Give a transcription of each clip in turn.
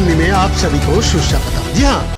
हिंदी में आप सभी को सुस्वागत। जी हाँ,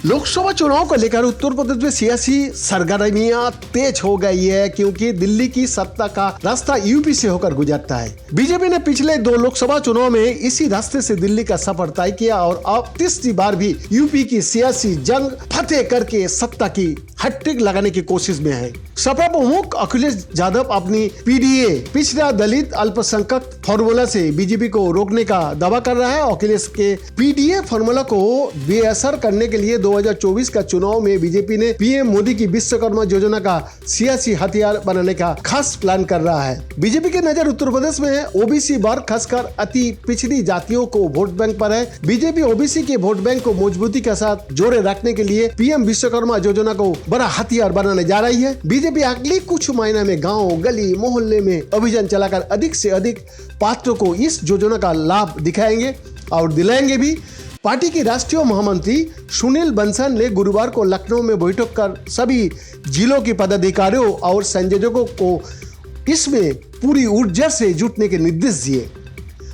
लोकसभा चुनाव को लेकर उत्तर प्रदेश में सियासी सरगर्मियां तेज हो गई है, क्योंकि दिल्ली की सत्ता का रास्ता यूपी से होकर गुजरता है। बीजेपी ने पिछले 2 लोकसभा चुनाव में इसी रास्ते से दिल्ली का सफर तय किया और अब तीसरी बार भी यूपी की सियासी जंग फतेह करके सत्ता की हैट्रिक लगाने की कोशिश में है। सपा प्रमुख अखिलेश यादव अपनी पीडीए पिछड़ा दलित अल्पसंख्यक फॉर्मूला से बीजेपी को रोकने का दावा कर रहा है। अखिलेश के पीडीए फॉर्मूला को बेअसर करने के लिए 2024 का चुनाव में बीजेपी ने पीएम मोदी की विश्वकर्मा योजना का सियासी हथियार बनाने का खास प्लान कर रहा है। बीजेपी की नजर उत्तर प्रदेश में ओबीसी वर्ग, खासकर अति पिछड़ी जातियों को वोट बैंक पर है। बीजेपी ओबीसी के वोट बैंक को मजबूती के साथ जोड़े रखने के लिए पीएम विश्वकर्मा योजना को बड़ा हथियार बनाने जा रही है। बीजेपी अगले कुछ महीने में गांव, गली, मोहल्ले में अभियान चलाकर अधिक से अधिक पात्रों को इस योजना का लाभ दिखाएंगे और दिलाएंगे भी। पार्टी की राष्ट्रीय महामंत्री सुनील बंसल ने गुरुवार को लखनऊ में बैठक कर सभी जिलों के पदाधिकारियों और संयोजकों को इसमें पूरी ऊर्जा से जुटने के निर्देश दिए।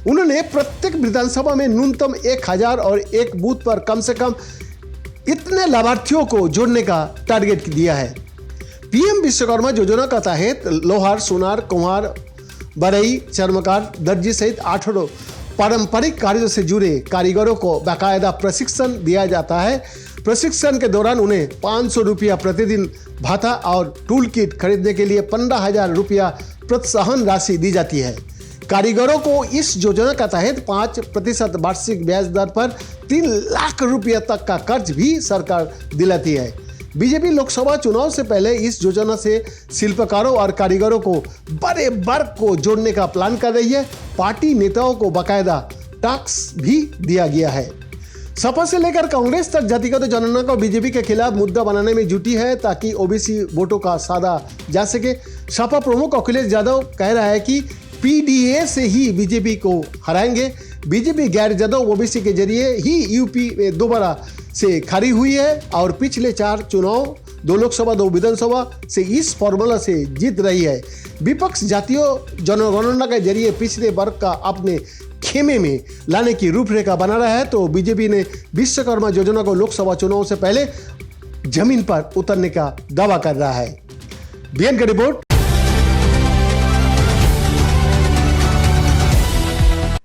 उन्होंने प्रत्येक विधानसभा में न्यूनतम 1000 और एक बूथ पर कम से कम इतने लाभार्थियों को जोड़ने का टारगेट दिया है। पीएम विश्वकर्मा योजना का तहत लोहार, सुनार, कुम्हार, बढ़ई, चर्मकार, दर्जी सहित 18 पारंपरिक कार्यों से जुड़े कारीगरों को बाकायदा प्रशिक्षण दिया जाता है। प्रशिक्षण के दौरान उन्हें 500 रुपया प्रतिदिन भाता और टूल किट खरीदने के लिए 15,000 रुपया प्रोत्साहन राशि दी जाती है। कारीगरों को इस योजना का तहत 5% वार्षिक ब्याज दर पर 3 लाख रुपया तक का कर्ज भी सरकार दिलाती है। बीजेपी लोकसभा चुनाव से पहले इस योजना से शिल्पकारों और कारीगरों को बड़े वर्ग को जोड़ने का प्लान कर रही है। पार्टी नेताओं को बाकायदा टैक्स भी दिया गया है। सपा से लेकर कांग्रेस तक जातिगत जनगणना को बीजेपी के खिलाफ मुद्दा बनाने में जुटी है, ताकि ओबीसी वोटों का साधा जा सके। सपा प्रमुख अखिलेश यादव कह रहा है कि पीडीए से ही बीजेपी को हराएंगे। बीजेपी गैर यादव ओबीसी के जरिए ही यूपी में दोबारा से खड़ी हुई है और पिछले 4 चुनाव, 2 लोकसभा, 2 विधानसभा से इस फॉर्मूला से जीत रही है। विपक्ष जातीय जनगणना के जरिए पिछड़े वर्ग का अपने खेमे में लाने की रूपरेखा बना रहा है, तो बीजेपी ने विश्वकर्मा योजना को लोकसभा चुनाव से पहले जमीन पर उतरने का दावा कर रहा है। बीएन का रिपोर्ट,